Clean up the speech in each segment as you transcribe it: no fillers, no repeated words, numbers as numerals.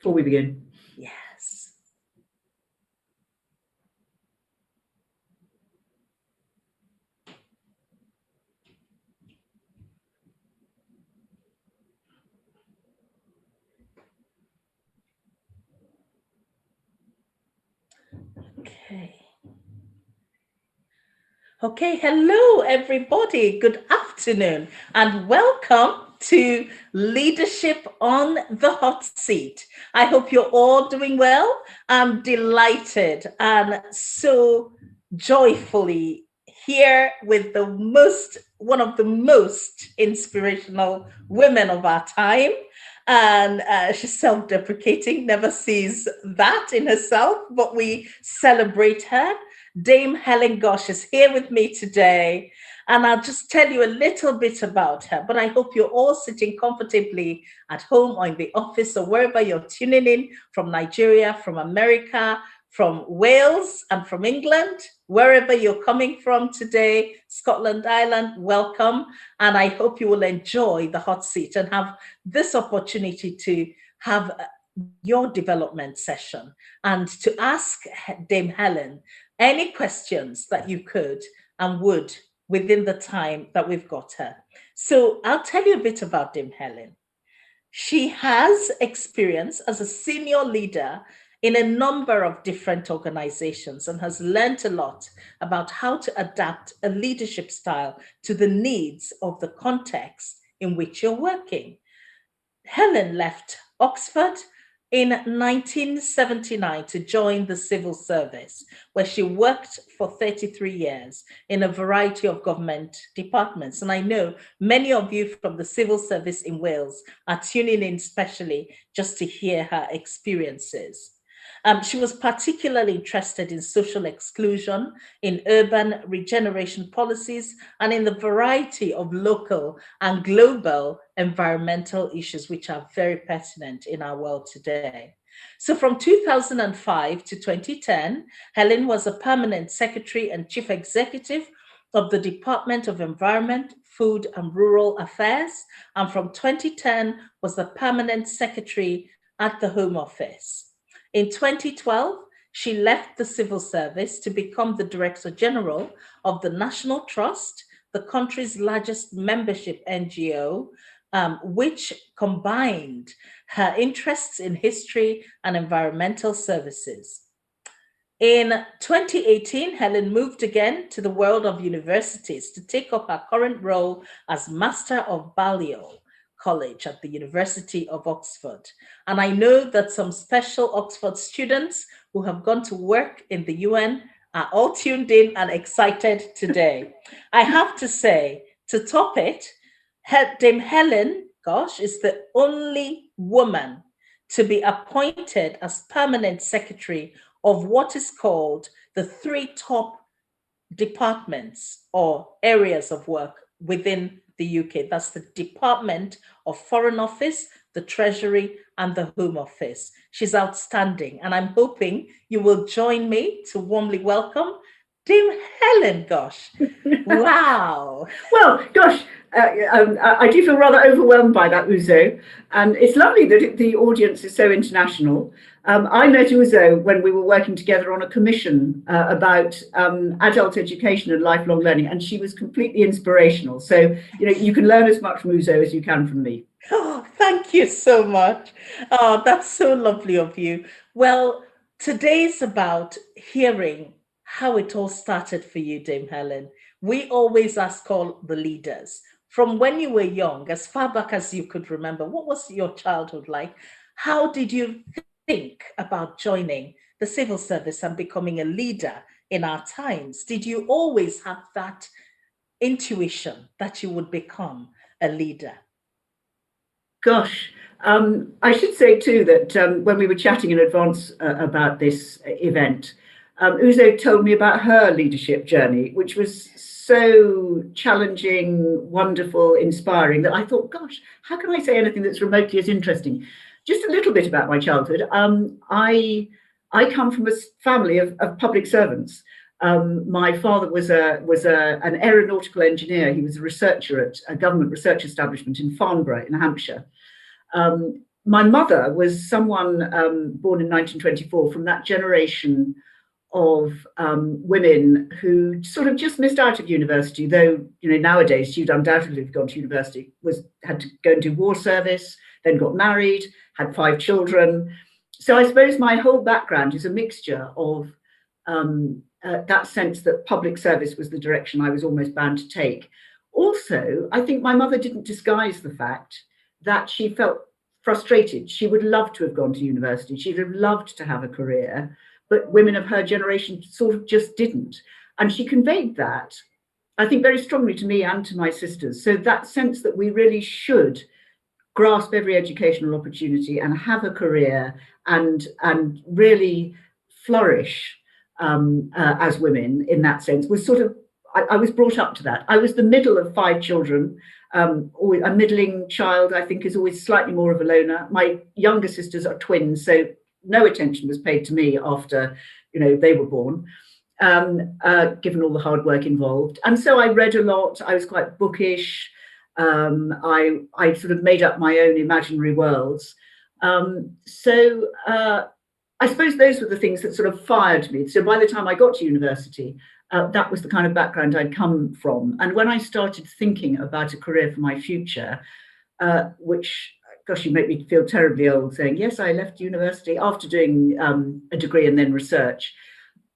before we begin. Yes. Okay. Okay, hello everybody. Good afternoon and welcome to Leadership on the Hot Seat. I hope you're all doing well. I'm delighted and so joyfully here with one of the most inspirational women of our time. And she's self-deprecating, never sees that in herself, but we celebrate her. Dame Helen Ghosh is here with me today, and I'll just tell you a little bit about her. But I hope you're all sitting comfortably at home or in the office or wherever you're tuning in from Nigeria, from America, from Wales, and from England. Wherever you're coming from today, Scotland, Ireland, welcome. And I hope you will enjoy the hot seat and have this opportunity to have your development session and to ask Dame Helen any questions that you could and would within the time that we've got her. So I'll tell you a bit about Dame Helen. She has experience as a senior leader in a number of different organizations and has learned a lot about how to adapt a leadership style to the needs of the context in which you're working. Helen left Oxford in 1979 to join the civil service, where she worked for 33 years in a variety of government departments. And I know many of you from the civil service in Wales are tuning in specially just to hear her experiences. She was particularly interested in social exclusion, in urban regeneration policies, and in the variety of local and global environmental issues, which are very pertinent in our world today. So from 2005 to 2010, Helen was a permanent secretary and chief executive of the Department of Environment, Food and Rural Affairs, and from 2010 was the permanent secretary at the Home Office. In 2012, she left the civil service to become the Director General of the National Trust, the country's largest membership NGO, which combined her interests in history and environmental services. In 2018, Helen moved again to the world of universities to take up her current role as Master of Balliol College at the University of Oxford. And I know that some special Oxford students who have gone to work in the UN are all tuned in and excited today. I have to say, to top it, Dame Helen Ghosh is the only woman to be appointed as permanent secretary of what is called the three top departments or areas of work within the UK. That's the Department of Foreign Office, the Treasury, and the Home Office. She's outstanding, and I'm hoping you will join me to warmly welcome Dame Helen Ghosh. Wow. Well, gosh, I do feel rather overwhelmed by that, Uzo. And it's lovely that the audience is so international. I met Uzo when we were working together on a commission about adult education and lifelong learning, and she was completely inspirational. So, you can learn as much from Uzo as you can from me. Oh, thank you so much. Oh, that's so lovely of you. Well, today's about hearing how it all started for you, Dame Helen. We always ask all the leaders from when you were young, as far back as you could remember, what was your childhood like? How did you think about joining the civil service and becoming a leader in our times? Did you always have that intuition that you would become a leader? Gosh, I should say too that when we were chatting in advance about this event, Uzo told me about her leadership journey, which was so challenging, wonderful, inspiring that I thought, gosh, how can I say anything that's remotely as interesting? Just a little bit about my childhood. I come from a family of public servants. My father was an aeronautical engineer. He was a researcher at a government research establishment in Farnborough in Hampshire. my mother was someone born in 1924 from that generation of women who sort of just missed out of university, though, you know, nowadays you'd undoubtedly have gone to university, had to go and do war service, then got married, had 5 children. So I suppose my whole background is a mixture of that sense that public service was the direction I was almost bound to take. Also, I think my mother didn't disguise the fact that she felt frustrated. She would love to have gone to university. She'd have loved to have a career, but women of her generation sort of just didn't. And she conveyed that, I think, very strongly to me and to my sisters. So that sense that we really should grasp every educational opportunity and have a career and really flourish as women in that sense was sort of, I was brought up to that. I was the middle of 5 children. A middling child, I think, is always slightly more of a loner. My younger sisters are twins, so no attention was paid to me after, you know, they were born, given all the hard work involved. And so I read a lot. I was quite bookish. I sort of made up my own imaginary worlds. So I suppose those were the things that sort of fired me. So by the time I got to university, that was the kind of background I'd come from. And when I started thinking about a career for my future, which, gosh, you make me feel terribly old saying, yes, I left university after doing a degree and then research,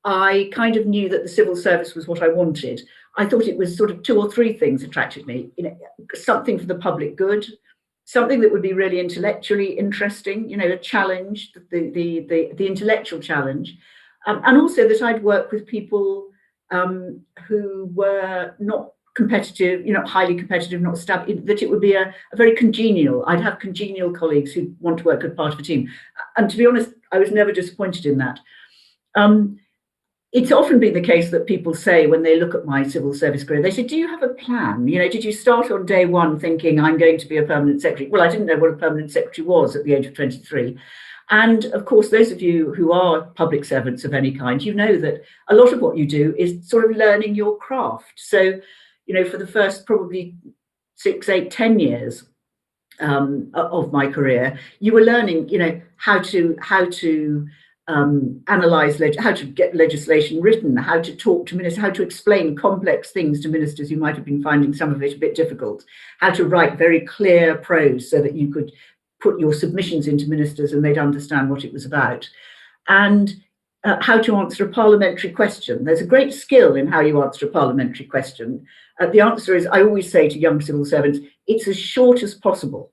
I kind of knew that the civil service was what I wanted. I thought it was sort of 2 or 3 things attracted me. You know, something for the public good, something that would be really intellectually interesting, you know, a challenge, the intellectual challenge, and also that I'd work with people who were not competitive, you know, highly competitive, not that it would be a very congenial. I'd have congenial colleagues who want to work as part of a team. And to be honest, I was never disappointed in that. It's often been the case that people say when they look at my civil service career, they say, do you have a plan? You know, did you start on day one thinking I'm going to be a permanent secretary? Well, I didn't know what a permanent secretary was at the age of 23. And of course, those of you who are public servants of any kind, you know that a lot of what you do is sort of learning your craft. So, you know, for the first probably 6, 8, 10 years of my career, you were learning, you know, how to analyze, how to get legislation written, how to talk to ministers, how to explain complex things to ministers who might have been finding some of it a bit difficult, how to write very clear prose so that you could put your submissions into ministers and they'd understand what it was about, and how to answer a parliamentary question. There's a great skill in how you answer a parliamentary question. The answer is, I always say to young civil servants, it's as short as possible.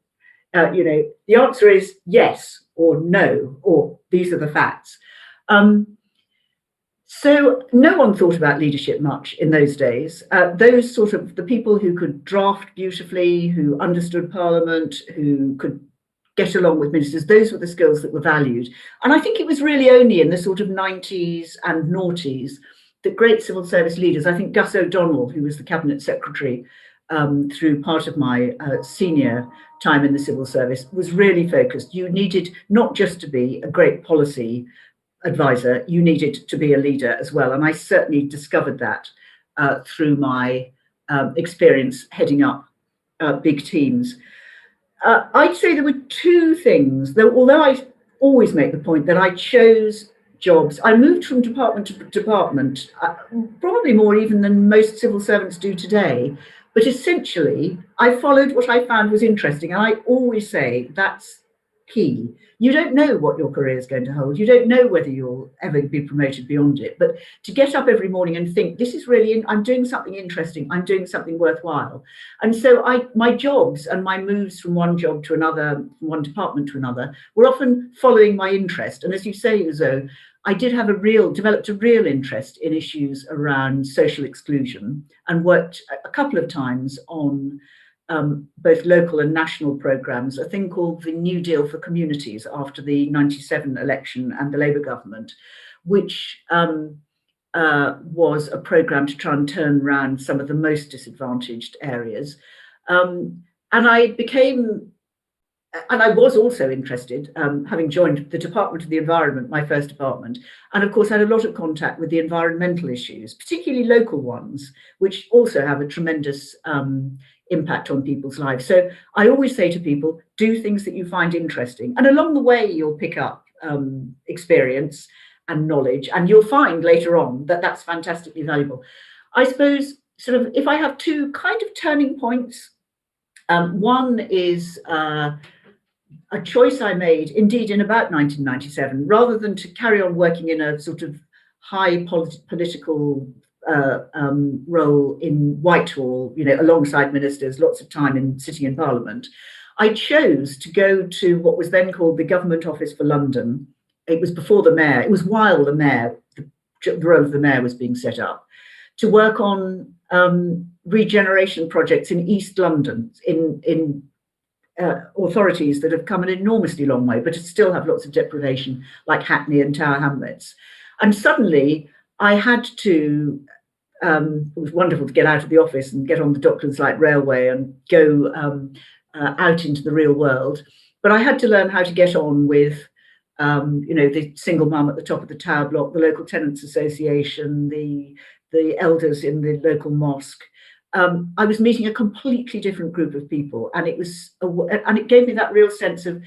You know, the answer is yes or no, or these are the facts. So no one thought about leadership much in those days. Those sort of the people who could draft beautifully, who understood Parliament, who could get along with ministers, those were the skills that were valued. And I think it was really only in the sort of 90s and noughties that great civil service leaders, I think Gus O'Donnell, who was the cabinet secretary through part of my senior time in the civil service, was really focused. You needed not just to be a great policy advisor, you needed to be a leader as well. And I certainly discovered that through my experience heading up big teams. I'd say there were 2 things, though, although I always make the point that I chose jobs. I moved from department to department, probably more even than most civil servants do today. But essentially, I followed what I found was interesting. And I always say that's key. You don't know what your career is going to hold. You don't know whether you'll ever be promoted beyond it. But to get up every morning and think, this is really, I'm doing something interesting. I'm doing something worthwhile. And so my jobs and my moves from one job to another, from one department to another, were often following my interest. And as you say, Uzo, I did have developed a real interest in issues around social exclusion and worked a couple of times on both local and national programmes, a thing called the New Deal for Communities after the 97 election and the Labour government, which was a programme to try and turn around some of the most disadvantaged areas. And I was also interested, having joined the Department of the Environment, my first department, and of course had a lot of contact with the environmental issues, particularly local ones, which also have a tremendous impact on people's lives. So I always say to people, do things that you find interesting. And along the way, you'll pick up experience and knowledge, and you'll find later on that that's fantastically valuable. I suppose, sort of, if I have two kind of turning points, one is a choice I made, indeed, in about 1997, rather than to carry on working in a sort of high political role in Whitehall, alongside ministers, lots of time sitting in Parliament. I chose to go to what was then called the Government Office for London. It was before the mayor. It was while the role of the mayor was being set up, to work on regeneration projects in East London, in authorities that have come an enormously long way, but still have lots of deprivation, like Hackney and Tower Hamlets. And suddenly I had to, it was wonderful to get out of the office and get on the Docklands Light Railway and go out into the real world. But I had to learn how to get on with, the single mum at the top of the tower block, the local tenants association, the elders in the local mosque. I was meeting a completely different group of people, and it gave me that real sense of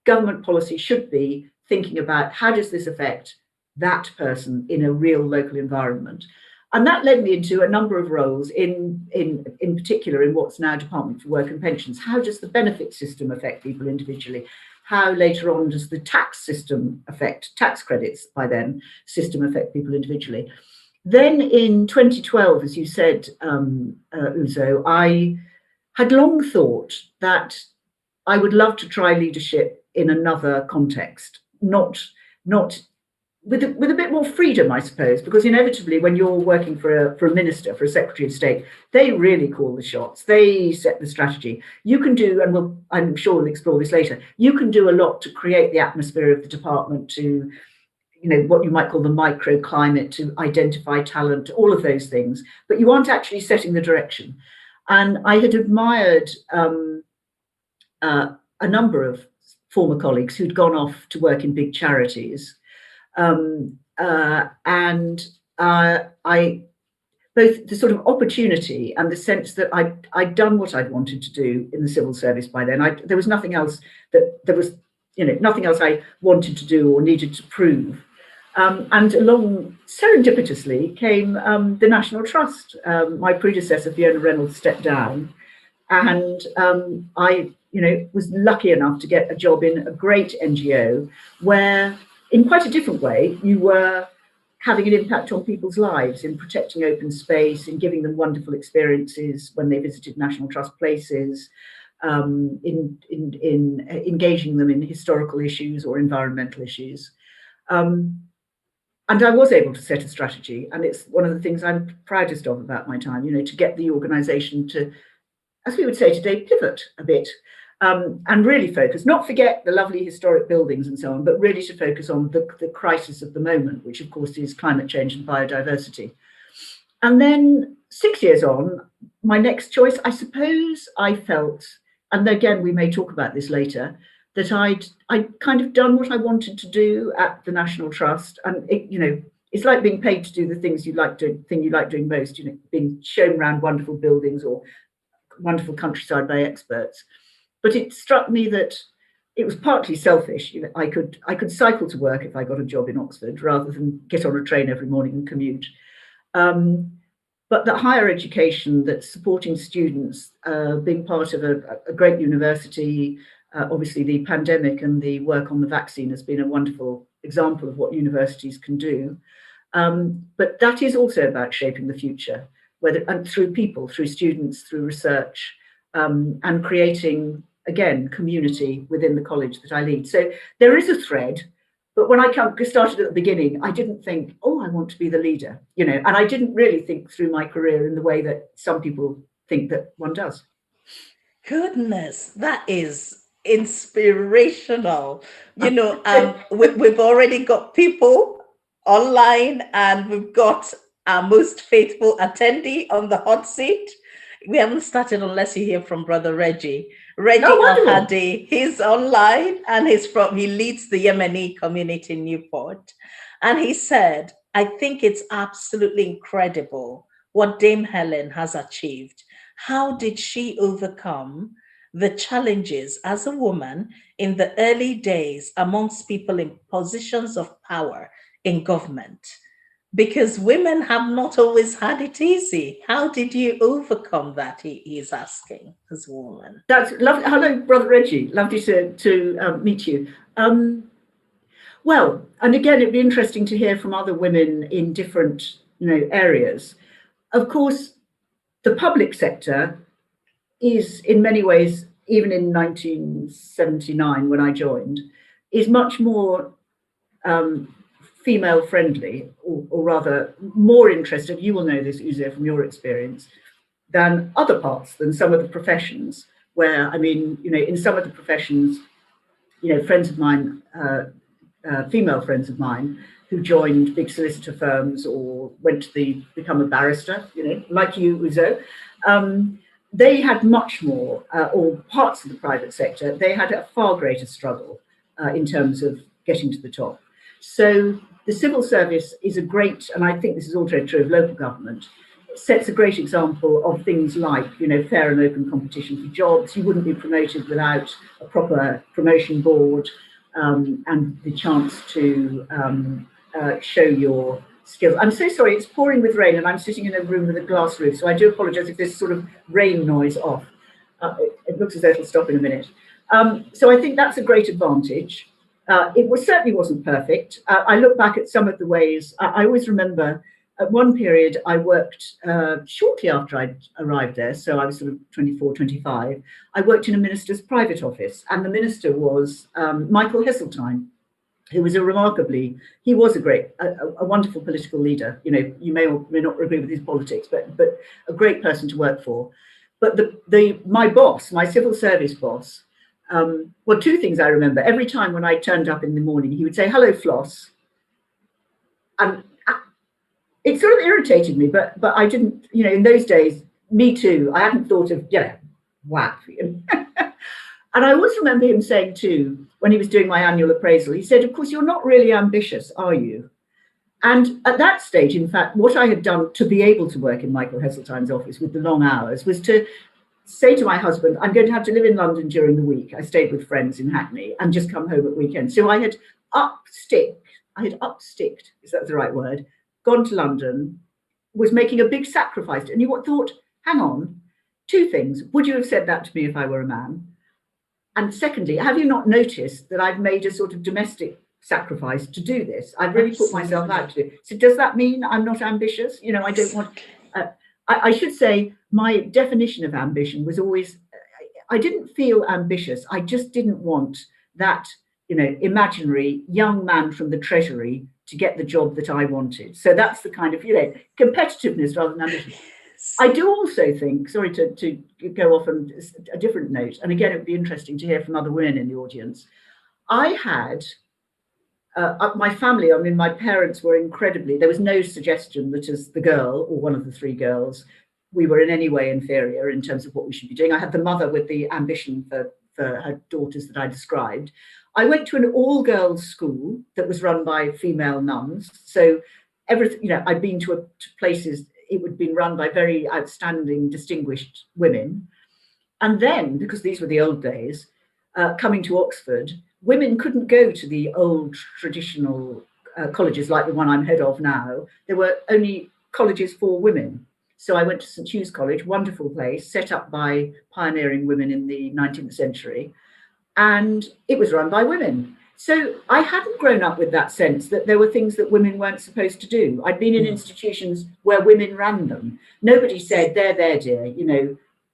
government policy should be thinking about how does this affect that person in a real local environment. And that led me into a number of roles in particular in what's now Department for Work and Pensions. How does the benefit system affect people individually? How later on does the tax system affect, tax credits by then, system affect people individually? Then in 2012, as you said, Uzo, I had long thought that I would love to try leadership in another context, not with a bit more freedom, I suppose, because inevitably when you're working for a minister, for a Secretary of State, they really call the shots. They set the strategy. You can do, and I'm sure we'll explore this later, you can do a lot to create the atmosphere of the department, to what you might call the microclimate, to identify talent, all of those things, but you aren't actually setting the direction. And I had admired a number of former colleagues who'd gone off to work in big charities. I both the sort of opportunity and the sense that I'd done what I'd wanted to do in the civil service by then. There was nothing else nothing else I wanted to do or needed to prove. And along serendipitously came the National Trust. My predecessor, Fiona Reynolds, stepped down, and I was lucky enough to get a job in a great NGO where, in quite a different way, you were having an impact on people's lives, in protecting open space, in giving them wonderful experiences when they visited National Trust places, in engaging them in historical issues or environmental issues. And I was able to set a strategy, and it's one of the things I'm proudest of about my time, to get the organisation to, as we would say today, pivot a bit, and really focus, not forget the lovely historic buildings and so on, but really to focus on the crisis of the moment, which of course is climate change and biodiversity. And then 6 years on, my next choice, I suppose I felt, and again, we may talk about this later, that I'd kind of done what I wanted to do at the National Trust. And it's like being paid to do the things you like doing most, being shown around wonderful buildings or wonderful countryside by experts. But it struck me that it was partly selfish. I could cycle to work if I got a job in Oxford rather than get on a train every morning and commute. But that higher education, that supporting students, being part of a great university, obviously the pandemic and the work on the vaccine has been a wonderful example of what universities can do. But that is also about shaping the future, and through people, through students, through research, and creating, again, community within the college that I lead. So there is a thread, but when I started at the beginning, I didn't think, I want to be the leader, and I didn't really think through my career in the way that some people think that one does. Goodness, that is inspirational. We've already got people online, and we've got our most faithful attendee on the hot seat. We haven't started unless you hear from Brother Reggie. Reggie Al-Hadi, he's online, and he leads the Yemeni community in Newport. And he said, I think it's absolutely incredible what Dame Helen has achieved. how did she overcome the challenges as a woman in the early days amongst people in positions of power in government? Because women have not always had it easy. How did you overcome that? He is asking as a woman. That's lovely. Hello, Brother Reggie. Lovely to meet you. Well, and again, it'd be interesting to hear from other women in different, areas. Of course, the public sector is in many ways, even in 1979 when I joined, is much more female friendly, or rather more interested, you will know this, Uzo, from your experience, than other parts, than some of the professions where, I mean, in some of the professions, friends of mine, female friends of mine who joined big solicitor firms or went to become a barrister, like you, Uzo, they had much more, or parts of the private sector, they had a far greater struggle in terms of getting to the top. So the civil service is a great, and I think this is also true of local government, sets a great example of things like, fair and open competition for jobs. You wouldn't be promoted without a proper promotion board and the chance to show your skills. I'm so sorry, it's pouring with rain and I'm sitting in a room with a glass roof, so I do apologise if there's sort of rain noise off. It looks as though it'll stop in a minute. So I think that's a great advantage. Certainly wasn't perfect. I look back at some of the ways, I always remember at one period I worked shortly after I'd arrived there, so I was sort of 24, 25, I worked in a minister's private office, and the minister was Michael Heseltine, who was he was a wonderful political leader. You may or may not agree with his politics, but a great person to work for. But my boss, my civil service boss, well, two things I remember. Every time when I turned up in the morning, he would say, "Hello, Floss." And it sort of irritated me, but I didn't, in those days, me too, I hadn't thought of, whack. And I always remember him saying too, when he was doing my annual appraisal, he said, "Of course, you're not really ambitious, are you?" And at that stage, in fact, what I had done to be able to work in Michael Heseltine's office with the long hours was to say to my husband, "I'm going to have to live in London during the week." I stayed with friends in Hackney and just come home at weekends. So I had upsticked, is that the right word, gone to London, was making a big sacrifice. And you thought, hang on, two things. Would you have said that to me if I were a man? And secondly, have you not noticed that I've made a sort of domestic sacrifice to do this? I've really put myself out to do it. So does that mean I'm not ambitious? I don't want... I should say my definition of ambition was always, I didn't feel ambitious. I just didn't want that, imaginary young man from the Treasury to get the job that I wanted. So that's the kind of, competitiveness rather than ambition. I do also think, sorry to go off on a different note, and again, it would be interesting to hear from other women in the audience. I had my family, my parents were incredibly, there was no suggestion that as the girl or one of the three girls, we were in any way inferior in terms of what we should be doing. I had the mother with the ambition for her daughters that I described. I went to an all-girls school that was run by female nuns. So everything, I'd been to places, it would have been run by very outstanding, distinguished women. And then, because these were the old days, coming to Oxford, women couldn't go to the old traditional colleges like the one I'm head of now. There were only colleges for women. So I went to St Hugh's College, wonderful place, set up by pioneering women in the 19th century. And it was run by women. So I hadn't grown up with that sense that there were things that women weren't supposed to do. I'd been in institutions where women ran them. Nobody said, there, dear,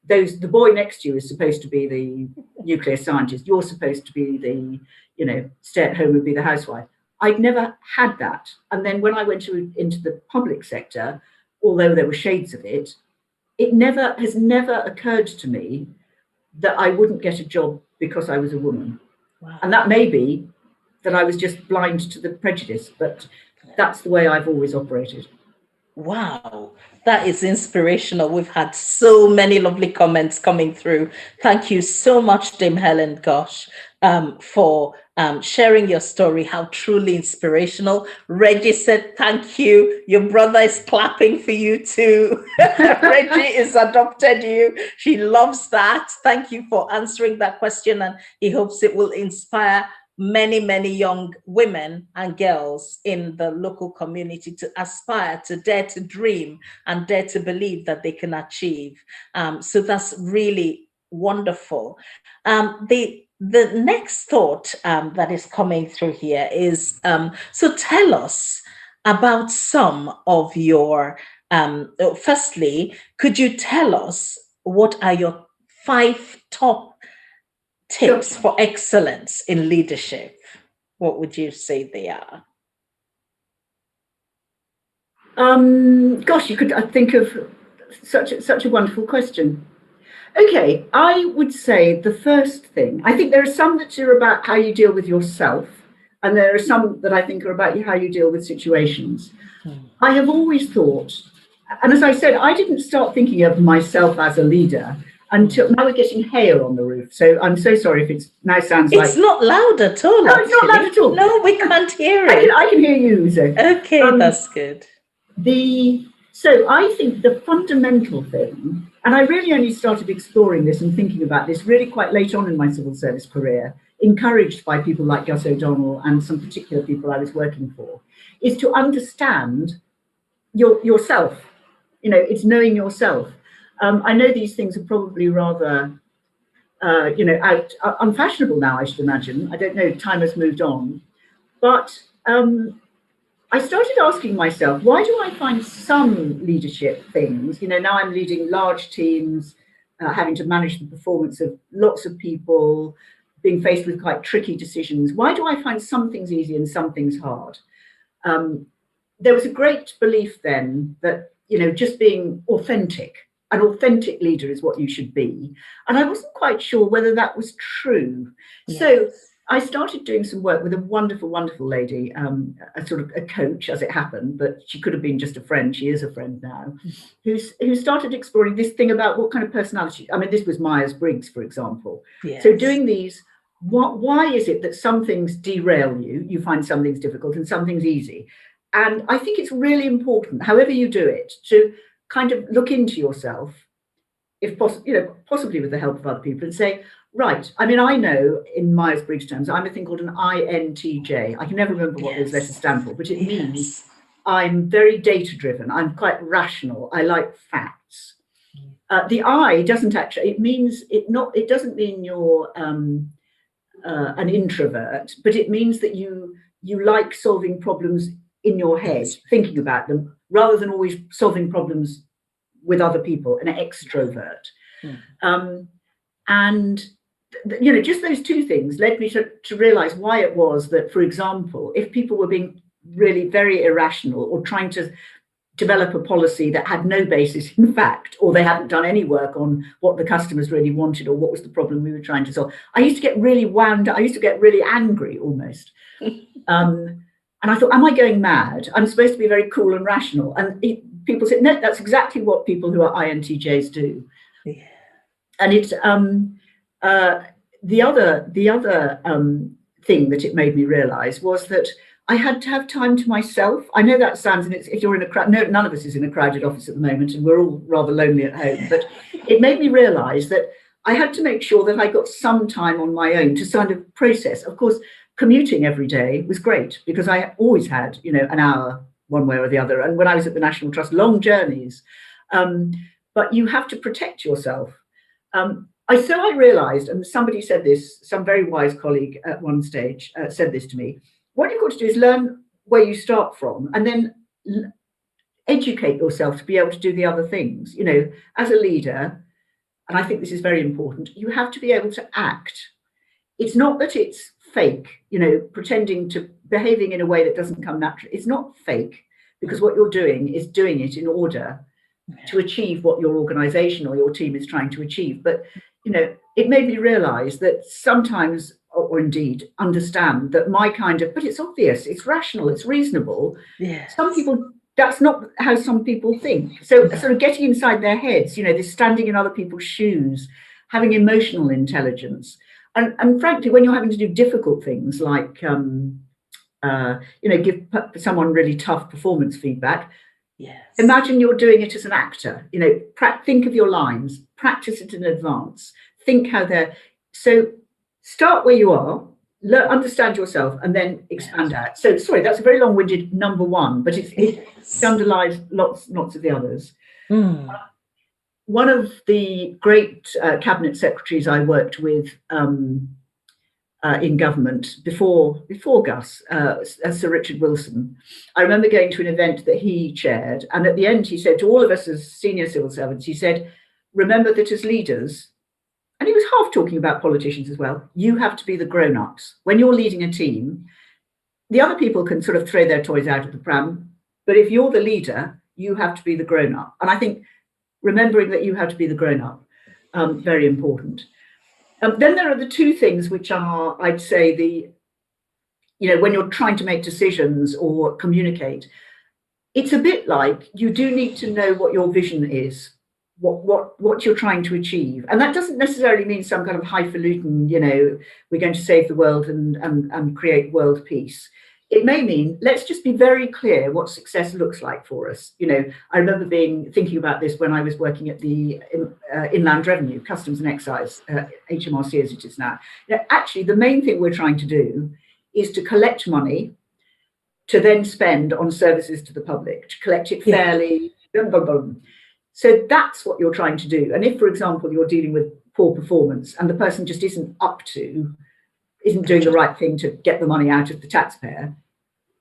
the boy next to you is supposed to be the nuclear scientist. You're supposed to be the, stay at home and be the housewife. I'd never had that. And then when I went into the public sector, although there were shades of it, has never occurred to me that I wouldn't get a job because I was a woman. Wow. And that may be that I was just blind to the prejudice, but that's the way I've always operated. Wow, that is inspirational. We've had so many lovely comments coming through. Thank you so much, Dame Helen Ghosh, for sharing your story, how truly inspirational. Reggie said, thank you. Your brother is clapping for you too. Reggie has adopted you. She loves that. Thank you for answering that question. And he hopes it will inspire many, many young women and girls in the local community to aspire, to dare to dream and dare to believe that they can achieve. So that's really wonderful. The next thought that is coming through here is, so tell us about some of your, firstly, could you tell us what are your 5 top tips for excellence in leadership? What would you say they are? Gosh, you could think of such a wonderful question. Okay, I would say the first thing, I think there are some that are about how you deal with yourself, and there are some that I think are about how you deal with situations. I have always thought, and as I said, I didn't start thinking of myself as a leader until now. We're getting hail on the roof, so I'm so sorry if it now sounds like... It's not loud at all. No, it's not loud at all. No, we can't hear it. I can hear you, so. Okay, that's good. So I think the fundamental thing, and I really only started exploring this and thinking about this really quite late on in my civil service career, encouraged by people like Gus O'Donnell and some particular people I was working for, is to understand yourself. You know, it's knowing yourself. I know these things are probably rather, unfashionable now, I should imagine. I don't know, time has moved on. But I started asking myself, why do I find some leadership things, now I'm leading large teams, having to manage the performance of lots of people, being faced with quite tricky decisions. Why do I find some things easy and some things hard? There was a great belief then that, just being authentic, an authentic leader is what you should be. And I wasn't quite sure whether that was true. Yes. So I started doing some work with a wonderful, wonderful lady, a sort of a coach as it happened, but she could have been just a friend. She is a friend now, who started exploring this thing about what kind of personality. I mean, this was Myers-Briggs, for example. Yes. So doing these, why is it that some things derail you? You find some things difficult and some things easy. And I think it's really important, however you do it, to kind of look into yourself, if possible, possibly with the help of other people, and say, right, I mean, I know in Myers-Briggs terms, I'm a thing called an INTJ. I can never remember what those letters stand for, but it means I'm very data-driven. I'm quite rational. I like facts. The I doesn't actually, it doesn't mean you're an introvert, but it means that you like solving problems in your head, thinking about them, rather than always solving problems with other people, an extrovert. And just those two things led me to realize why it was that, for example, if people were being really very irrational or trying to develop a policy that had no basis in fact, or they hadn't done any work on what the customers really wanted or what was the problem we were trying to solve, I used to get really wound up. I used to get really angry almost. And I thought, am I going mad? I'm supposed to be very cool and rational. And people said, no, that's exactly what people who are INTJs do. Yeah. And it's the other thing that it made me realize was that I had to have time to myself. I know that sounds, and if you're in a crowd, no, none of us is in a crowded office at the moment, and we're all rather lonely at home. But it made me realize that I had to make sure that I got some time on my own to sort of process. Of course, commuting every day was great because I always had, an hour one way or the other. And when I was at the National Trust, long journeys. But you have to protect yourself. I realized, and somebody said this, some very wise colleague at one stage said this to me, what you've got to do is learn where you start from and then educate yourself to be able to do the other things. As a leader, and I think this is very important, you have to be able to act. It's not that it's fake, pretending to behaving in a way that doesn't come natural. It's not fake, because what you're doing is doing it in order to achieve what your organization or your team is trying to achieve. But, it made me realize that sometimes, or indeed understand that but it's obvious, it's rational, it's reasonable. Yes. Some people, that's not how some people think. So sort of getting inside their heads, this standing in other people's shoes, having emotional intelligence. And frankly, when you're having to do difficult things like give someone really tough performance feedback, Yes. Imagine you're doing it as an actor. Think of your lines, practice it in advance, think how they're. So start where you are, understand yourself, and then expand out. So sorry, that's a very long-winded number one, but it underlies lots of the others. One of the great cabinet secretaries I worked with in government before Gus, Sir Richard Wilson. I remember going to an event that he chaired, and at the end he said to all of us as senior civil servants, he said, remember that as leaders, and he was half talking about politicians as well, you have to be the grown-ups. When you're leading a team, the other people can sort of throw their toys out of the pram, but if you're the leader, you have to be the grown-up. And I think remembering that you have to be the grown-up, very important. Then there are the two things which are, I'd say, when you're trying to make decisions or communicate, it's a bit like you do need to know what your vision is, what you're trying to achieve. And that doesn't necessarily mean some kind of highfalutin, we're going to save the world and create world peace. It may mean, let's just be very clear what success looks like for us. I remember thinking about this when I was working at the Inland Revenue, Customs and Excise, HMRC as it is now. Actually, the main thing we're trying to do is to collect money to then spend on services to the public, to collect it fairly. So that's what you're trying to do. And if, for example, you're dealing with poor performance and the person just isn't doing the right thing to get the money out of the taxpayer,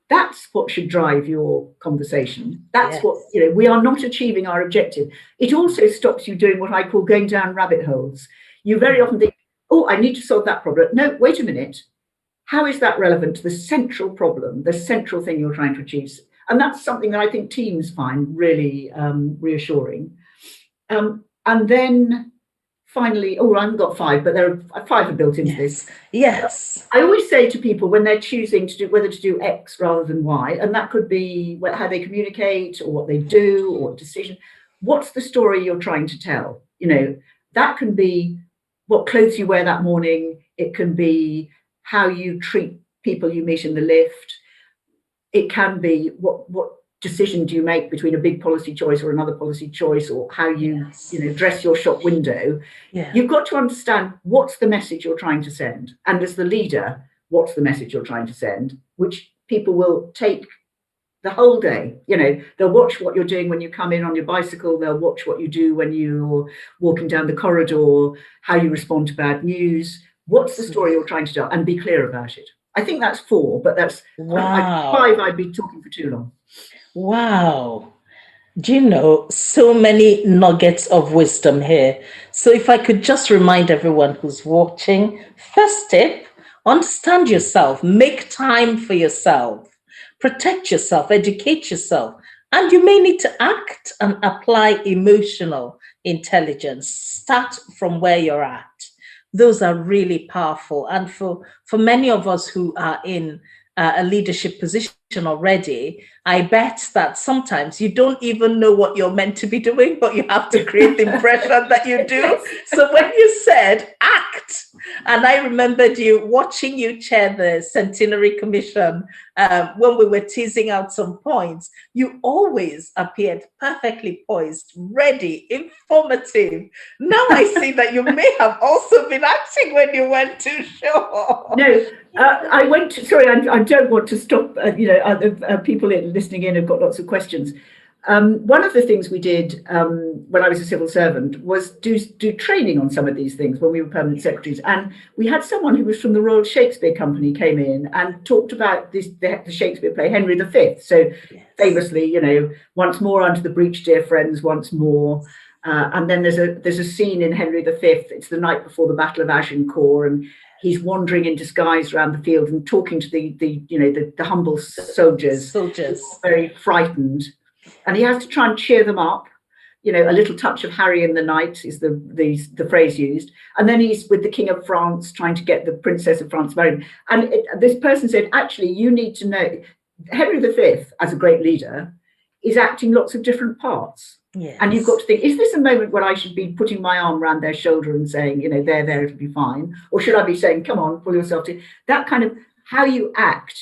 that's what should drive your conversation. That's what, we are not achieving our objective. It also stops you doing what I call going down rabbit holes. You very often think, oh, I need to solve that problem. No, wait a minute. How is that relevant to the central problem, the central thing you're trying to achieve? And that's something that I think teams find really reassuring. And then finally, I haven't got five, but there are five are built into this. Yes. I always say to people when they're choosing to do whether to do X rather than Y, and that could be how they communicate or what they do or what decision, what's the story you're trying to tell? That can be what clothes you wear that morning. It can be how you treat people you meet in the lift. It can be what decision do you make between a big policy choice or another policy choice, or how you dress your shop window. You've got to understand what's the message you're trying to send, and as the leader, what's the message you're trying to send, which people will take the whole day. They'll watch what you're doing when you come in on your bicycle, they'll watch what you do when you're walking down the corridor, how you respond to bad news, what's the story you're trying to tell, and be clear about it. I think that's four, but that's five. I'd be talking for too long. Wow. Do you know, so many nuggets of wisdom here. So if I could just remind everyone who's watching, first tip, understand yourself, make time for yourself, protect yourself, educate yourself, and you may need to act and apply emotional intelligence. Start from where you're at. Those are really powerful. And for many of us who are in a leadership position already, I bet that sometimes you don't even know what you're meant to be doing, but you have to create the impression that you do. So when you said act, and I remembered watching you chair the Centenary Commission when we were teasing out some points, you always appeared perfectly poised, ready, informative. Now I see that you may have also been acting when you went to show. No, I went to, sorry, I don't want to stop, other people listening in have got lots of questions. One of the things we did when I was a civil servant was do training on some of these things when we were permanent secretaries. And we had someone who was from the Royal Shakespeare Company came in and talked about the Shakespeare play, Henry V. So famously, once more unto the breach, dear friends, once more. And then there's a scene in Henry V. It's the night before the Battle of Agincourt, and he's wandering in disguise around the field and talking to the humble soldiers. Very frightened. And he has to try and cheer them up. A little touch of Harry in the night is the phrase used. And then he's with the King of France trying to get the Princess of France married. And this person said, actually, you need to know Henry V, as a great leader, is acting lots of different parts. Yes. And you've got to think, is this a moment when I should be putting my arm around their shoulder and saying, you know, there, it'll be fine? Or should I be saying, come on, pull yourself to that kind of how you act,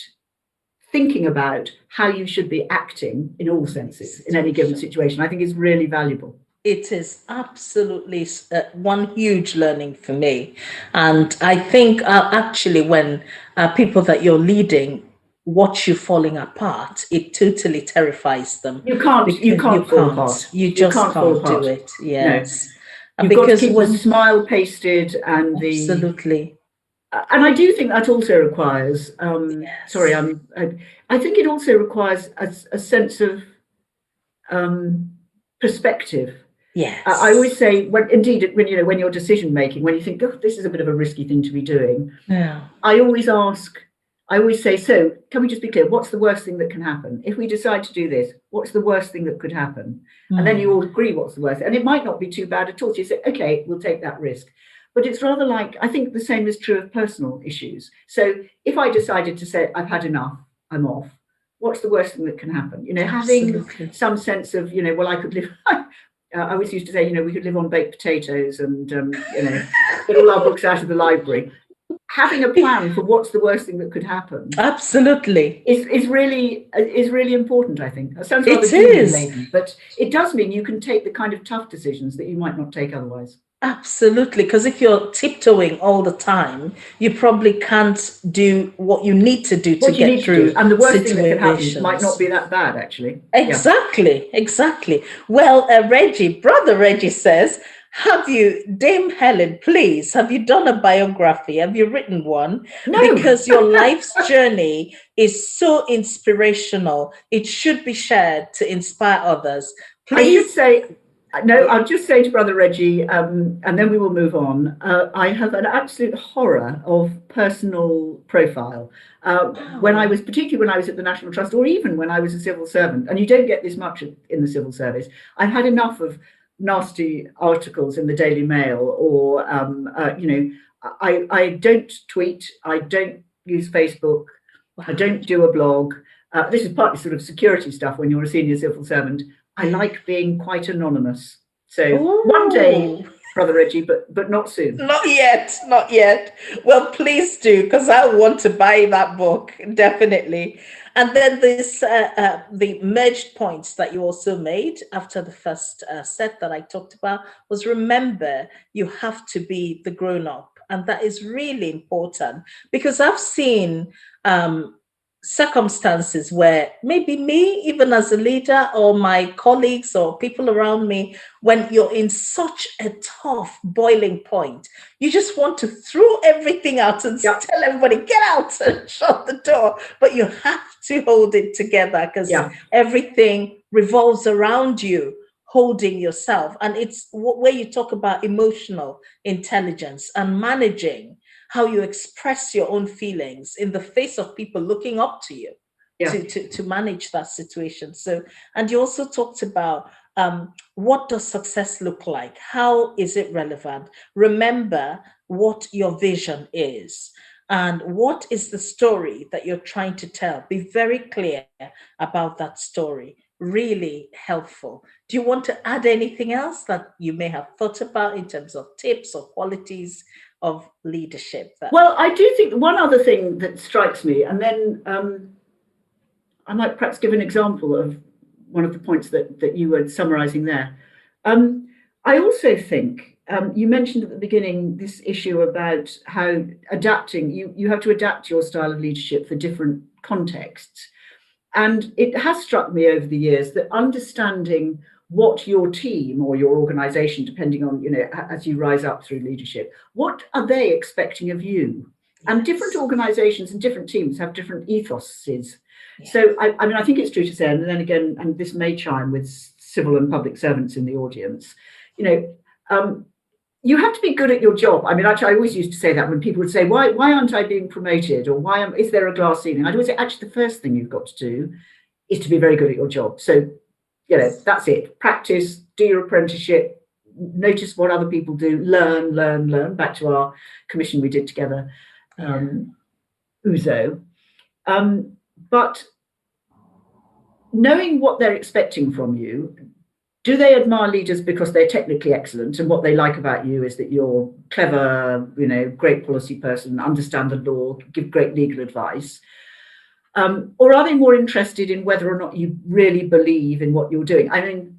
thinking about how you should be acting in all senses in any given situation, I think is really valuable. It is absolutely one huge learning for me. And I think actually when people that you're leading watch you falling apart, it totally terrifies them. You can't fall apart. You just can't do it. Yes. No. You've got to keep the smile pasted and absolutely. And I do think that also requires, yes. I think it also requires a sense of perspective. Yes. I always say, when you're decision making, when you think, oh, this is a bit of a risky thing to be doing, yeah. I always say, so can we just be clear? What's the worst thing that can happen? If we decide to do this, what's the worst thing that could happen? And then you all agree what's the worst. And it might not be too bad at all. So you say, okay, we'll take that risk. But it's rather like, I think the same is true of personal issues. So if I decided to say, I've had enough, I'm off, what's the worst thing that can happen? You know, having some sense of, you know, well, I could live, I always used to say, you know, we could live on baked potatoes and, you know, get all our books out of the library. Having a plan for what's the worst thing that could happen. Absolutely. Is really important, I think. That sounds rather laden, but it does mean you can take the kind of tough decisions that you might not take otherwise. Absolutely, because if you're tiptoeing all the time, you probably can't do what you need to do to get through. And the worst thing that can happen might not be that bad, actually. Exactly, exactly. Well, Brother Reggie says, Dame Helen, please, have you done a biography? Have you written one? No. Because your life's journey is so inspirational. It should be shared to inspire others. Please. I should say, no, I'll just say to Brother Reggie, and then we will move on. I have an absolute horror of personal profile. Particularly when I was at the National Trust, or even when I was a civil servant, and you don't get this much in the civil service. I've had enough of nasty articles in the Daily Mail, or you know, I don't tweet, I don't use Facebook, I don't do a blog. This is partly sort of security stuff when you're a senior civil servant. I like being quite anonymous. So one day, Brother Reggie, but not soon. Not yet, not yet. Well, please do, because I want to buy that book, definitely. And then this, the merged points that you also made after the first set that I talked about was, remember, you have to be the grown-up. And that is really important, because I've seen circumstances where maybe me, even as a leader, or my colleagues or people around me, when you're in such a tough boiling point, you just want to throw everything out and tell everybody, get out and shut the door. But you have to hold it together, because everything revolves around you holding yourself. And it's where you talk about emotional intelligence and managing how you express your own feelings in the face of people looking up to you to manage that situation. So, and you also talked about what does success look like? How is it relevant? Remember what your vision is and what is the story that you're trying to tell. Be very clear about that story. Really helpful. Do you want to add anything else that you may have thought about in terms of tips or qualities of leadership? Well, I do think one other thing that strikes me, and then I might perhaps give an example of one of the points that you were summarising there. I also think you mentioned at the beginning this issue about how adapting, you have to adapt your style of leadership for different contexts. And it has struck me over the years that understanding what your team or your organization, depending on, you know, as you rise up through leadership, what are they expecting of you? And different organizations and different teams have different ethoses. So, I mean, I think it's true to say, and then again, and this may chime with civil and public servants in the audience, you know, you have to be good at your job. I mean, actually, I always used to say that when people would say, why aren't I being promoted? Or is there a glass ceiling? I'd always say, actually, the first thing you've got to do is to be very good at your job. So, you know, that's it. Practice, do your apprenticeship, notice what other people do, learn, back to our commission we did together, USO. But knowing what they're expecting from you, do they admire leaders because they're technically excellent and what they like about you is that you're clever, great policy person, understand the law, give great legal advice? Or are they more interested in whether or not you really believe in what you're doing? I mean,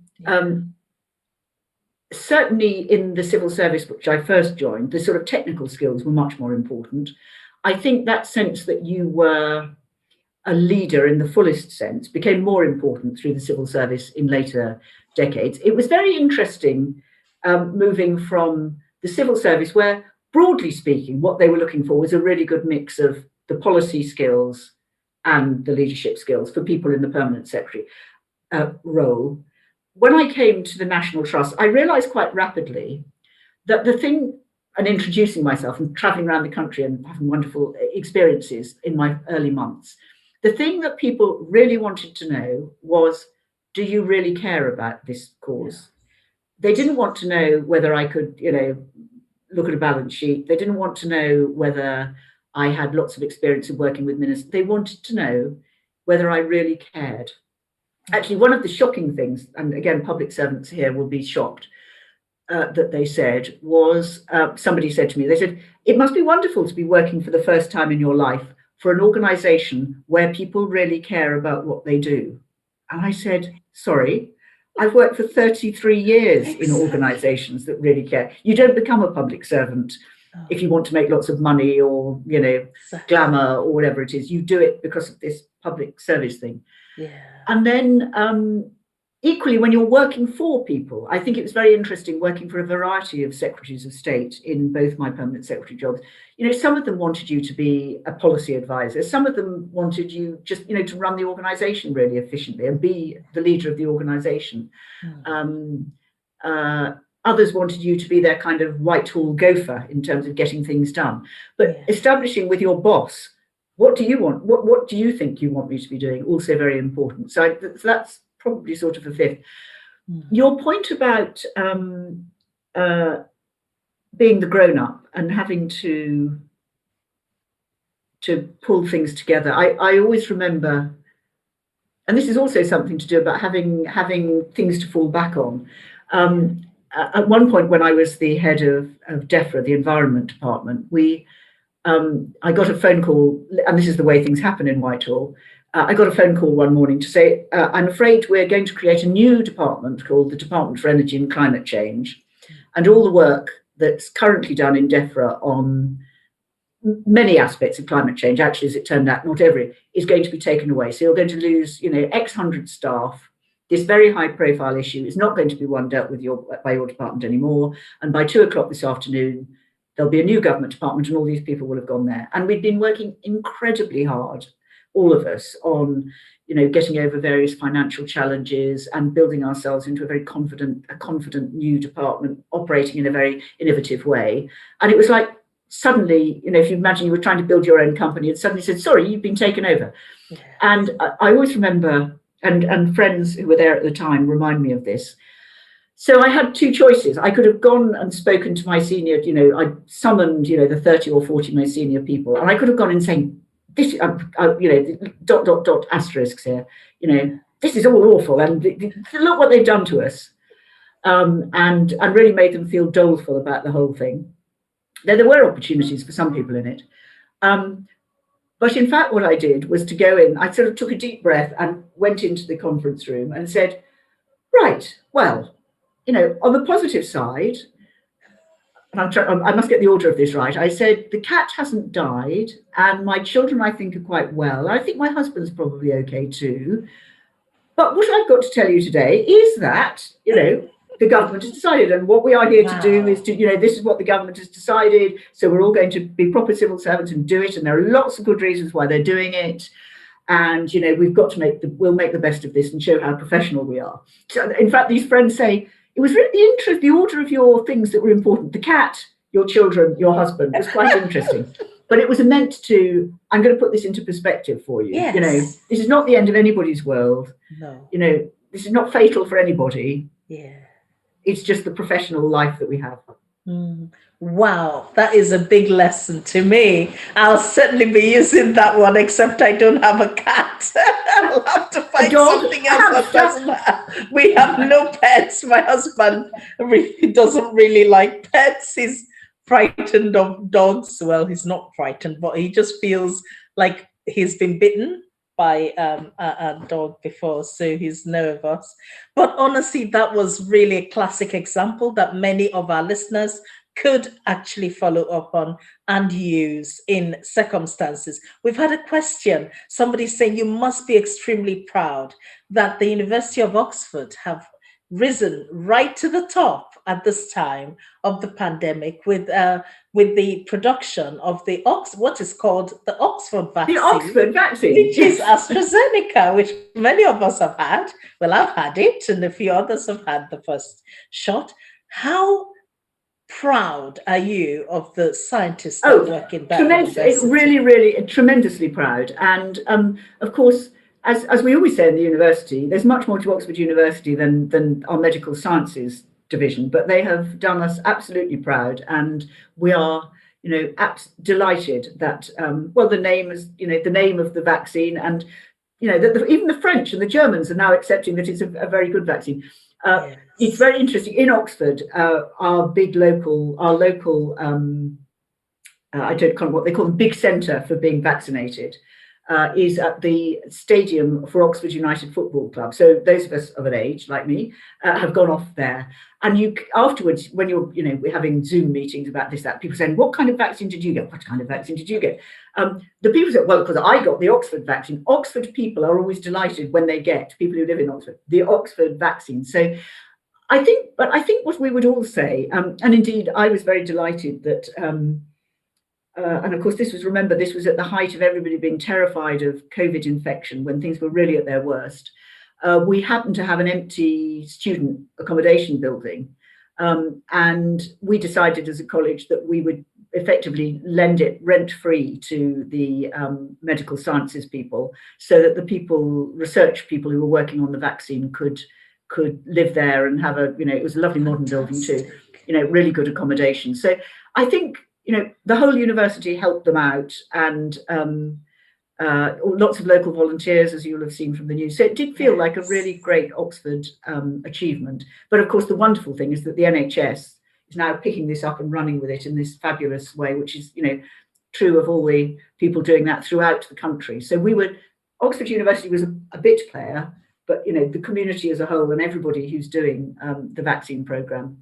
certainly in the civil service, which I first joined, the sort of technical skills were much more important. I think that sense that you were a leader in the fullest sense became more important through the civil service in later decades. It was very interesting moving from the civil service, where, broadly speaking, what they were looking for was a really good mix of the policy skills and the leadership skills for people in the permanent secretary role. When I came to the National Trust, I realized quite rapidly that the thing, and introducing myself and traveling around the country and having wonderful experiences in my early months, the thing that people really wanted to know was, do you really care about this cause? They didn't want to know whether I could, look at a balance sheet. They didn't want to know whether I had lots of experience of working with ministers. They wanted to know whether I really cared. Actually, one of the shocking things, and again, public servants here will be shocked, that they said was, somebody said to me, they said, it must be wonderful to be working for the first time in your life for an organisation where people really care about what they do. And I said, sorry, I've worked for 33 years in organisations that really care. You don't become a public servant if you want to make lots of money or, glamour or whatever it is. You do it because of this public service thing. Yeah. And then equally, when you're working for people, I think it was very interesting working for a variety of secretaries of state in both my permanent secretary jobs. Some of them wanted you to be a policy advisor. Some of them wanted you just, to run the organisation really efficiently and be the leader of the organisation. Others wanted you to be their kind of Whitehall gopher in terms of getting things done. But establishing with your boss, what do you want? What do you think you want me to be doing? Also very important. So that's probably sort of a fifth. Your point about being the grown-up and having to pull things together. I always remember, and this is also something to do about having things to fall back on. At one point, when I was the head of DEFRA, the Environment Department, I got a phone call, and this is the way things happen in Whitehall. I got a phone call one morning to say, I'm afraid we're going to create a new department called the Department for Energy and Climate Change. And all the work that's currently done in DEFRA on many aspects of climate change, actually, as it turned out, not every, is going to be taken away. So you're going to lose, X hundred staff. This very high profile issue is not going to be one dealt with by your department anymore. And by 2:00 this afternoon, there'll be a new government department and all these people will have gone there. And we've been working incredibly hard, all of us, on getting over various financial challenges and building ourselves into a confident new department operating in a very innovative way. And it was like suddenly, if you imagine you were trying to build your own company and suddenly said, sorry, you've been taken over. Yeah. And I always remember, and friends who were there at the time remind me of this. So I had two choices. I could have gone and spoken to my senior, I summoned, the 30 or 40 most senior people, and I could have gone and saying, this, asterisks here, this is all awful, and look what they've done to us, and really made them feel doleful about the whole thing. There were opportunities for some people in it. But in fact, what I did was to go in, I sort of took a deep breath and went into the conference room and said, right, well, on the positive side, and I must get the order of this right. I said, the cat hasn't died and my children, I think, are quite well. I think my husband's probably okay too. But what I've got to tell you today is that, the government has decided, and what we are here to do is to, this is what the government has decided. So we're all going to be proper civil servants and do it. And there are lots of good reasons why they're doing it. And, we've got to we'll make the best of this and show how professional we are. So, in fact, these friends say, it was really the order of your things that were important. The cat, your children, your husband was quite interesting. But it was meant to, I'm going to put this into perspective for you. Yes. This is not the end of anybody's world. No. This is not fatal for anybody. Yeah. It's just the professional life that we have. Mm. Wow, that is a big lesson to me. I'll certainly be using that one, except I don't have a cat. I'll have to A find dog, something a else that hamster. doesn't have. We have no pets. My husband really doesn't really like pets. He's frightened of dogs. Well, he's not frightened, but he just feels like he's been bitten by a dog before, so he's nervous. But honestly, that was really a classic example that many of our listeners could actually follow up on and use in circumstances. We've had a question, somebody saying you must be extremely proud that the University of Oxford have risen right to the top at this time of the pandemic with the production of the what is called the Oxford The vaccine, Oxford vaccine, which is yes. AstraZeneca, which many of us have had. Well, I've had it, and a few others have had the first shot. How proud are you of the scientists that Oh, work in that tremendous! university? Really, tremendously proud. And of course, as we always say in the university, there's much more to Oxford University than our medical sciences division. But they have done us absolutely proud, and we are, delighted that well, the name is, the name of the vaccine, and that even the French and the Germans are now accepting that it's a very good vaccine. It's Yes. very interesting. In Oxford, our local I don't know what they call them, big centre for being vaccinated, is at the stadium for Oxford United Football Club. So those of us of an age like me have gone off there. And you afterwards, when we're having Zoom meetings about this, that, people saying, "What kind of vaccine did you get? What kind of vaccine did you get?" The people said, "Well, because I got the Oxford vaccine." Oxford people are always delighted when they get, people who live in Oxford, the Oxford vaccine. So I think what we would all say, and indeed I was very delighted that. And of course, this was at the height of everybody being terrified of COVID infection when things were really at their worst. We happened to have an empty student accommodation building. And we decided as a college that we would effectively lend it rent free to the medical sciences people, so that the research people who were working on the vaccine could live there and have it was a lovely modern building too, really good accommodation. So I think the whole university helped them out, and lots of local volunteers, as you'll have seen from the news. So it did feel like a really great Oxford achievement. But of course, the wonderful thing is that the NHS is now picking this up and running with it in this fabulous way, which is true of all the people doing that throughout the country. So Oxford University was a bit player, but the community as a whole and everybody who's doing the vaccine programme.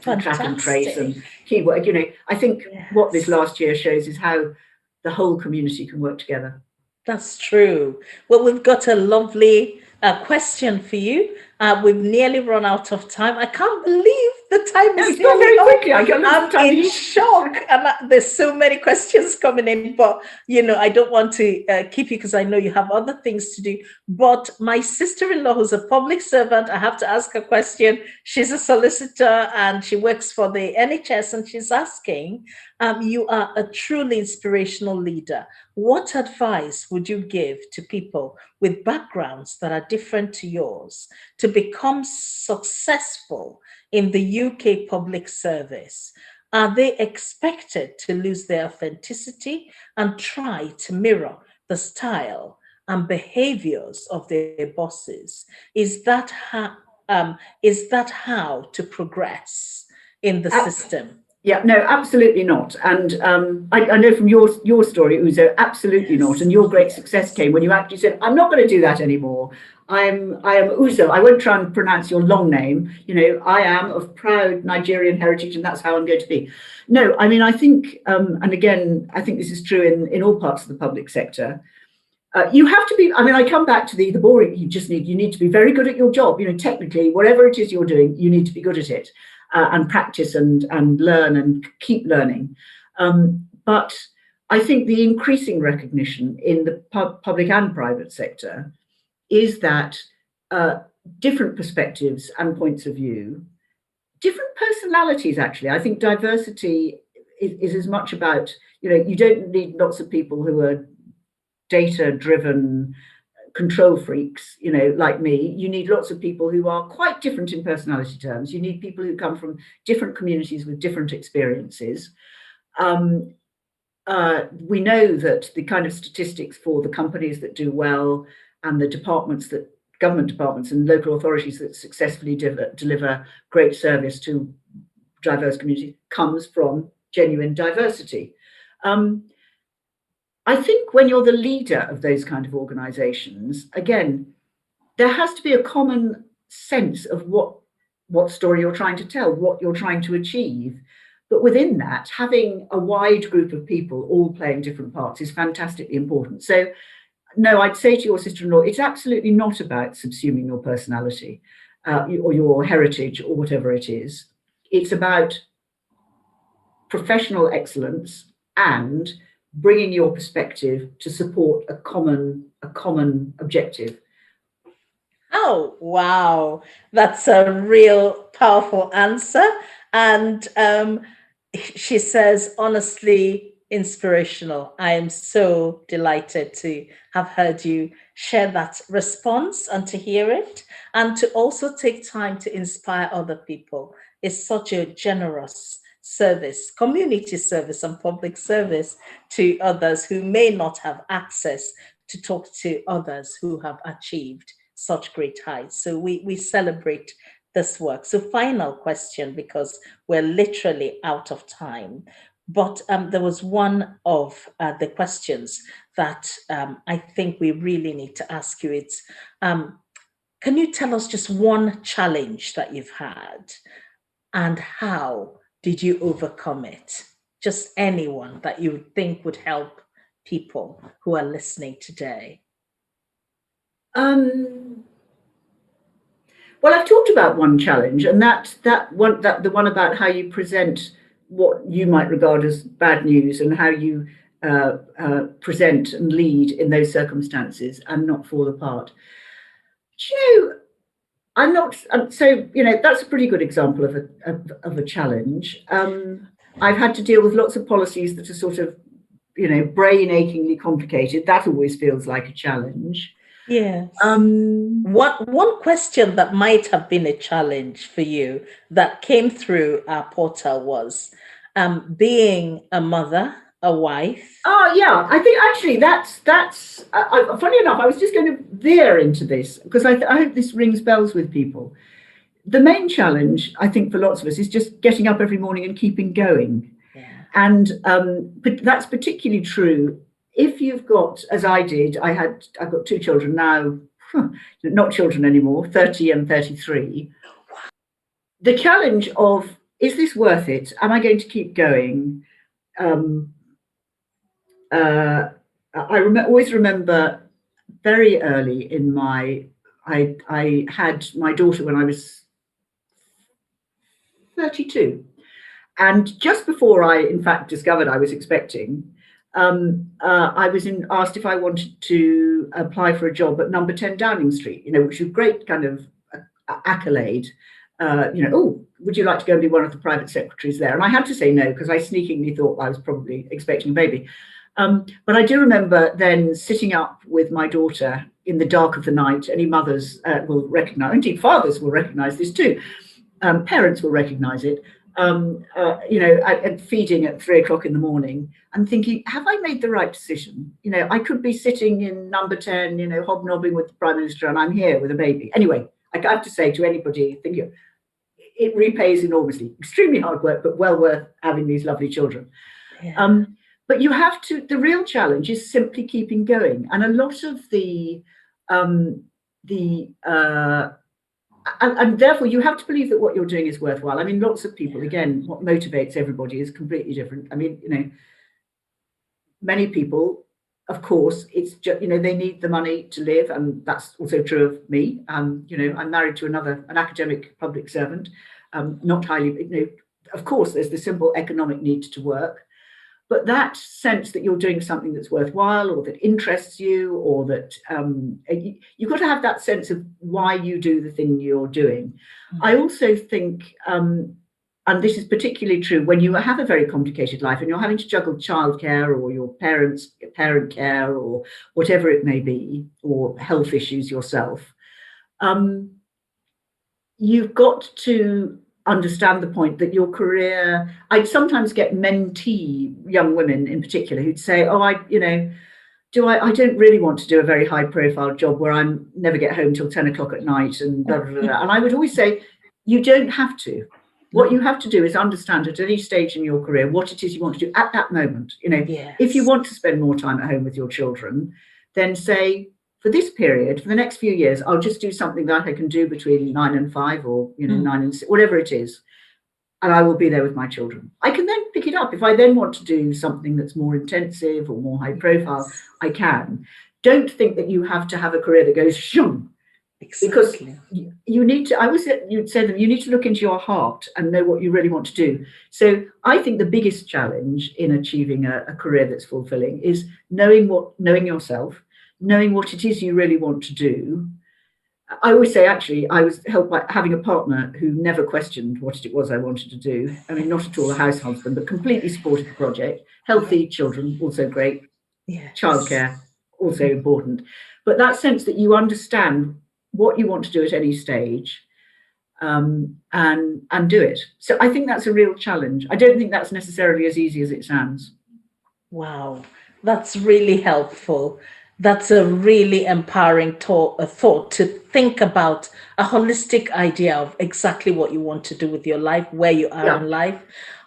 Track and trace and keyword. I think what this last year shows is how the whole community can work together. That's true. Well, we've got a lovely question for you. We've nearly run out of time. I can't believe the time is gone very quickly. I'm in shock, and there's so many questions coming in. But I don't want to keep you because I know you have other things to do. But my sister-in-law, who's a public servant, I have to ask a question. She's a solicitor and she works for the NHS, and she's asking, you are a truly inspirational leader. What advice would you give to people with backgrounds that are different to yours to become successful in the UK public service? Are they expected to lose their authenticity and try to mirror the style and behaviors of their bosses? Is that how to progress in the system? Yeah, no, absolutely not. And I know from your story, Uzo, absolutely not. And your great success came when you actually said, "I'm not going to do that anymore. I am Uzo. I won't try and pronounce your long name. I am of proud Nigerian heritage, and that's how I'm going to be." No, I mean, I think, and again, I think this is true in all parts of the public sector. You have to be. I mean, I come back to the boring. You need to be very good at your job. Technically, whatever it is you're doing, you need to be good at it. And practice and learn and keep learning. But I think the increasing recognition in the public and private sector is that different perspectives and points of view, different personalities, actually. I think diversity is as much about, you don't need lots of people who are data-driven, control freaks, like me. You need lots of people who are quite different in personality terms. You need people who come from different communities with different experiences. We know that the kind of statistics for the companies that do well and the government departments and local authorities that successfully deliver great service to diverse communities comes from genuine diversity. I think when you're the leader of those kind of organizations, again, there has to be a common sense of what story you're trying to tell, what you're trying to achieve. But within that, having a wide group of people all playing different parts is fantastically important. So, no, I'd say to your sister-in-law, it's absolutely not about subsuming your personality or your heritage or whatever it is. It's about professional excellence and bringing your perspective to support a common objective. Oh, wow. That's a real powerful answer. And she says, honestly, inspirational. I am so delighted to have heard you share that response and to hear it, and to also take time to inspire other people. It's such a generous service, community service, and public service to others who may not have access to talk to others who have achieved such great heights. So we celebrate this work. So final question, because we're literally out of time. But there was one of the questions that I think we really need to ask you. It's, can you tell us just one challenge that you've had and how did you overcome it? Just anyone that you think would help people who are listening today. Well, I've talked about one challenge, and the one about how you present what you might regard as bad news and how you present and lead in those circumstances and not fall apart. I'm not. So that's a pretty good example of a challenge. I've had to deal with lots of policies that are sort of, brain achingly complicated. That always feels like a challenge. Yes. One question that might have been a challenge for you that came through our portal was being a mother, a wife. Oh yeah, I think actually that's funny enough. I was just going to veer into this because I hope this rings bells with people. The main challenge, I think, for lots of us is just getting up every morning and keeping going. Yeah. And but that's particularly true if you've got, as I did, I've got two children now, not children anymore, 30 and 33. The challenge of, is this worth it? Am I going to keep going? I always remember very early in I had my daughter when I was 32. And just before I, in fact, discovered I was expecting, I was asked if I wanted to apply for a job at number 10 Downing Street, which is a great kind of accolade. Oh, would you like to go and be one of the private secretaries there? And I had to say no, because I sneakingly thought I was probably expecting a baby. But I do remember then sitting up with my daughter in the dark of the night. Any mothers will recognize, indeed fathers will recognize this too. Parents will recognize it. And feeding at 3 o'clock in the morning and thinking, have I made the right decision? I could be sitting in number 10, hobnobbing with the Prime Minister, and I'm here with a baby. Anyway, I have to say to anybody, it repays enormously. Extremely hard work, but well worth having these lovely children. Yeah. But you have to, the real challenge is simply keeping going. And a lot of and therefore you have to believe that what you're doing is worthwhile. I mean, lots of people, again, what motivates everybody is completely different. I mean, many people, of course, it's just, they need the money to live. And that's also true of me. I'm married to an academic public servant, not highly, of course, there's the simple economic need to work. But that sense that you're doing something that's worthwhile or that interests you, or that you've got to have that sense of why you do the thing you're doing. Mm-hmm. I also think and this is particularly true when you have a very complicated life and you're having to juggle childcare or your parent care or whatever it may be, or health issues yourself, you've got to understand the point that your career, I'd sometimes get mentee young women in particular who'd say, oh, I don't really want to do a very high profile job where I'm never get home till 10 o'clock at night and blah, blah, blah. And I would always say, you don't have to. What you have to do is understand at any stage in your career what it is you want to do at that moment. Yes. If you want to spend more time at home with your children, then say, for this period, for the next few years, I'll just do something that I can do between 9 and 5 or 9 and 6, whatever it is. And I will be there with my children. I can then pick it up. If I then want to do something that's more intensive or more high profile, I can. Don't think that you have to have a career that goes shum. Exactly. Because you need to, you'd say that you need to look into your heart and know what you really want to do. So I think the biggest challenge in achieving a career that's fulfilling is knowing yourself, knowing what it is you really want to do. I always say, actually, I was helped by having a partner who never questioned what it was I wanted to do. I mean, not at all a house husband, but completely supported the project. Healthy children, also great. Yes. Childcare, also important. But that sense that you understand what you want to do at any stage, and do it. So I think that's a real challenge. I don't think that's necessarily as easy as it sounds. Wow, that's really helpful. That's a really empowering thought to think about a holistic idea of exactly what you want to do with your life, where you are in life.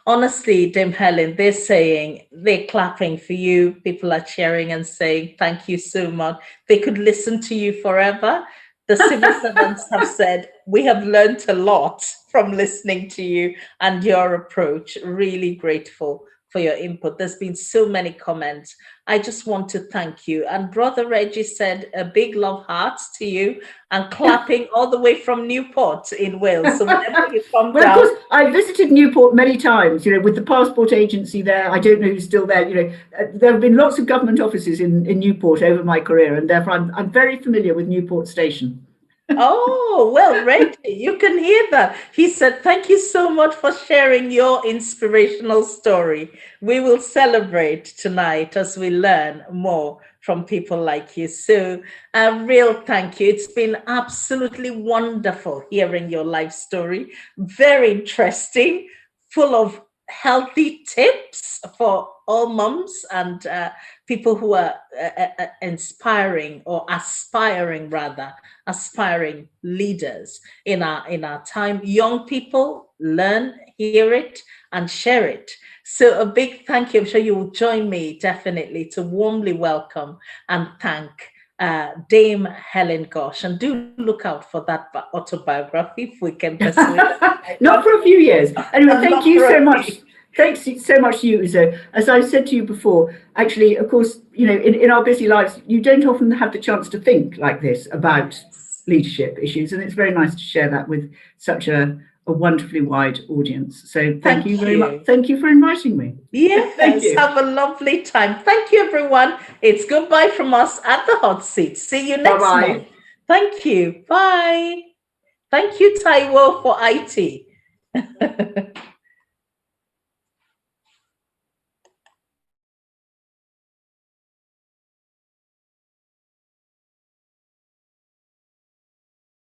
Honestly, Dame Helen, they're clapping for you. People are cheering and saying, thank you so much. They could listen to you forever. The civil servants have said, we have learned a lot from listening to you and your approach. Really grateful for your input. There's been so many comments. I just want to thank you. And Brother Reggie said a big love hearts to you and clapping all the way from Newport in Wales. So whenever you come well, down. Of course, I visited Newport many times, with the passport agency there. I don't know who's still there. There have been lots of government offices in Newport over my career, and therefore I'm very familiar with Newport Station. Oh, well, Reggie, you can hear that. He said, thank you so much for sharing your inspirational story. We will celebrate tonight as we learn more from people like you. So a real thank you. It's been absolutely wonderful hearing your life story. Very interesting, full of healthy tips for all mums and people who are inspiring or aspiring leaders in our time. Young people learn, hear it, and share it. So a big thank you. I'm sure you will join me definitely to warmly welcome and thank Dame Helen Ghosh, and do look out for that autobiography if we can persuade Not for a few years. Anyway, thank you so much. Thanks so much to you, Uzo. As I've said to you before, actually, of course, in our busy lives, you don't often have the chance to think like this about leadership issues, and it's very nice to share that with such a wonderfully wide audience. So thank you very much. Thank you for inviting me. Yes, thank you. Have a lovely time. Thank you, everyone. It's goodbye from us at the Hot Seat. See you next month. Thank you. Bye. Thank you, Taiwo, for IT.